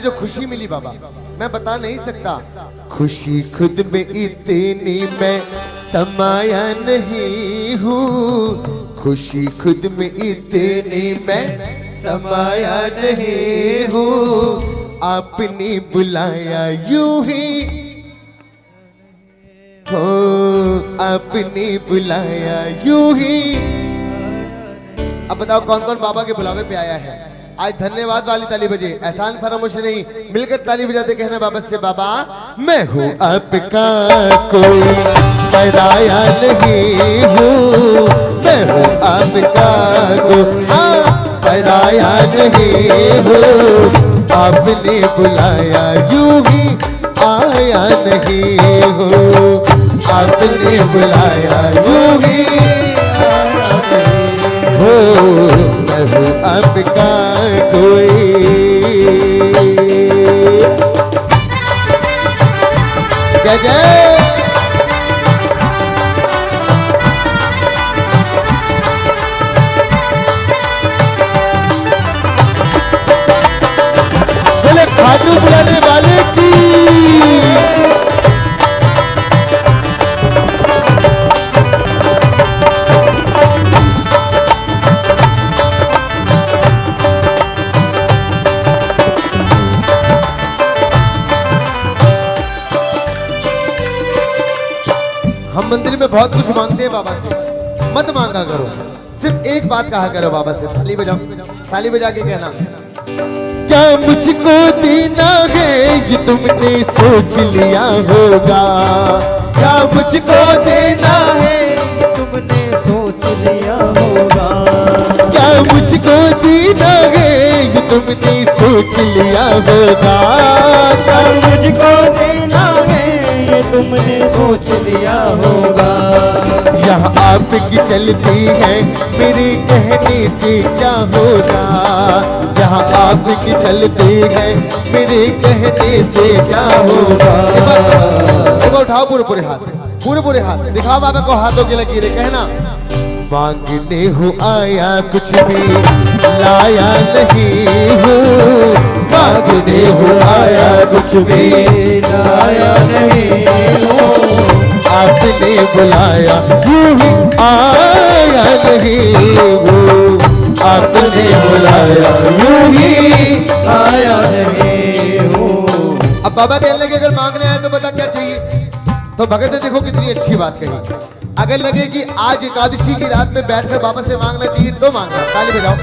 जो खुशी मिली बाबा मैं बता नहीं सकता। खुशी खुद में इतनी मैं समाया नहीं हूँ, खुशी खुद में इतनी मैं समाया नहीं हूँ। आपने बुलाया यूं ही हो, आपने बुलाया यूं ही। अब बताओ कौन कौन बाबा के बुलावे पे आया है। आज धन्यवाद वाली ताली बजे, एहसान फरामोश नहीं, मिलकर ताली बजाते कहना बाबा से, बाबा मैं हूँ आपका कोई पराया नहीं हूँ, मैं हूँ आपका कोई पराया नहीं हूँ। आपने बुलाया यूं ही आया नहीं हूँ, आपने बुलाया यूं ही हो, मैं हूँ आपका कोई। जय जय बोले खाटू बुलाने वाले की। हम मंदिर में बहुत कुछ मांगते हैं बाबा से, मत मांगा करो, सिर्फ एक बात कहा करो बाबा से। थाली बजाओ, थाली बजा के कहना, क्या मुझको देना है ये तुमने सोच लिया होगा, क्या मुझको देना है ये तुमने सोच लिया होगा, क्या मुझको देना है ये तुमने सोच लिया होगा, क्या मुझको देना है ये तुमने सोच लिया होगा। यहाँ आपकी चलती है मेरे कहने से क्या होगा, यहाँ आपकी चलती है मेरे कहने से क्या होगा। देखो उठाओ पूरे पूरे हाथ, पूरे पूरे हाथ दिखाओ बाबा को, हाथों की लकीरें, कहना मांगने हूँ आया कुछ भी लाया नहीं हूँ, मांगने हूँ आया कुछ भी लाया नहीं हूँ। आपने बुलाया यूं ही आया नहीं हूँ, आपने बुलाया यूं ही आया नहीं हूँ। अब बाबा कहने लगे अगर मांगने आए तो बता क्या चाहिए, तो भगत ने देखो कितनी अच्छी बात कही। अगर लगे कि आज एकादशी की रात में बैठकर बाबा से मांगना चाहिए तो मांगना। ताली बजाओ।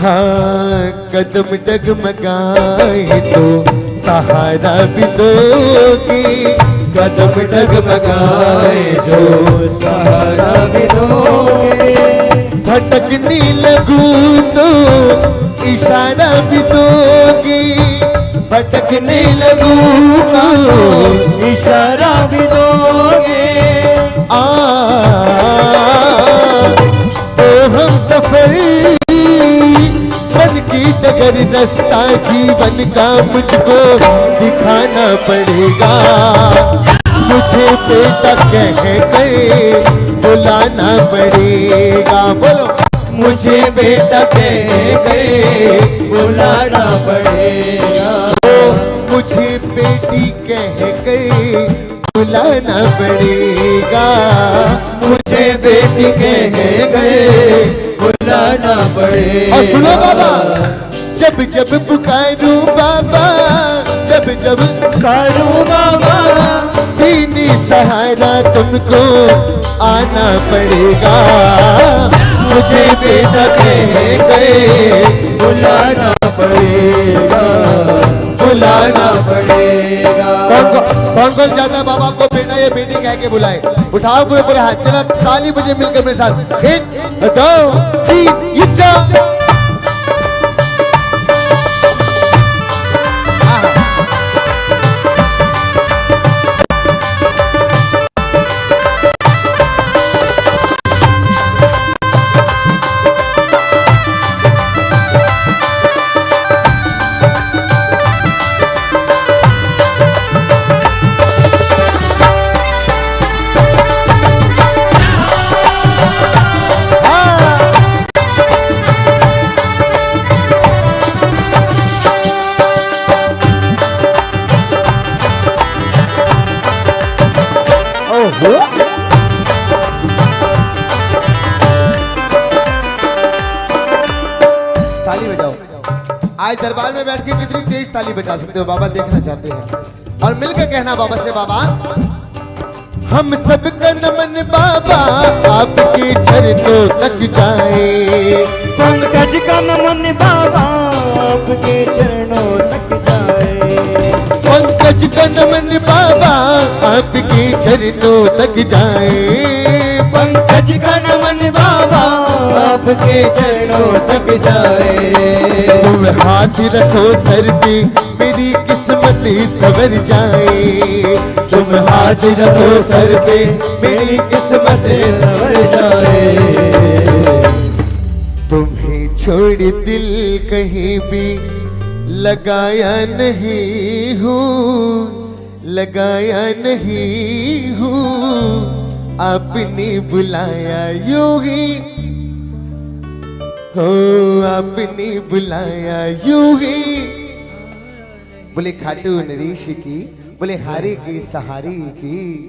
हाँ कदम डगमगाए तो सहारा भी दोगी, कदम डगमगाए जो सहारा भी दोगे, भटकने लगूं तो इशारा भी दोगी, भटकने लगूं तो इशारा भी दोगे। तो हम सफर बन की डगर रास्ता जीवन का मुझको दिखाना पड़ेगा, मुझे बेटा कह के बुलाना पड़ेगा। बोलो मुझे बेटा कह के बुलाना पड़ेगा, मुझे बेटी कह के बुलाना पड़ेगा, मुझे बेटी कह के बुलाना पड़ेगा। और सुनो बाबा, जब जब पुकारूं बाबा, जब जब पुकारूं बाबा, दीनी सहारा तुमको आना पड़ेगा, मुझे बेटा कह गए बुलाना पड़ेगा, बुलाना पड़ेगा। कौन कौन चाहता है बाबा आपको बेटा या बेटी कह के बुलाए, उठाओ पूरे पूरे हाथ। चला ताली बजे मिलकर मेरे साथ, 1 2 3 4। आज दरबार में बैठ के कितनी तेज ताली बजा सकते हो बाबा, देखना चाहते हैं। और मिलकर कहना बाबा से, बाबा हम सबका नमन बाबा आपके चरणों तक जाए। पंकज का नमन बाबा आपके चरणों तक जाए। पंकज का नमन बाबा आपके चरणों तक जाए। पंकज का नमन बाबा आपके चरणों तक जाए। तुम हाथ रखो सर पे मेरी किस्मत सवर जाए। तुम हाथ रखो सर पे मेरी किस्मत सवर जाए। तुम्हें छोड़ दिल कहीं भी लगाया नहीं हूँ, लगाया नहीं हूँ। आपने बुलाया यूं ही हो, आपने बुलाया यूं ही। बोले खाटू नरेश की, बोले हारे की सहारे की।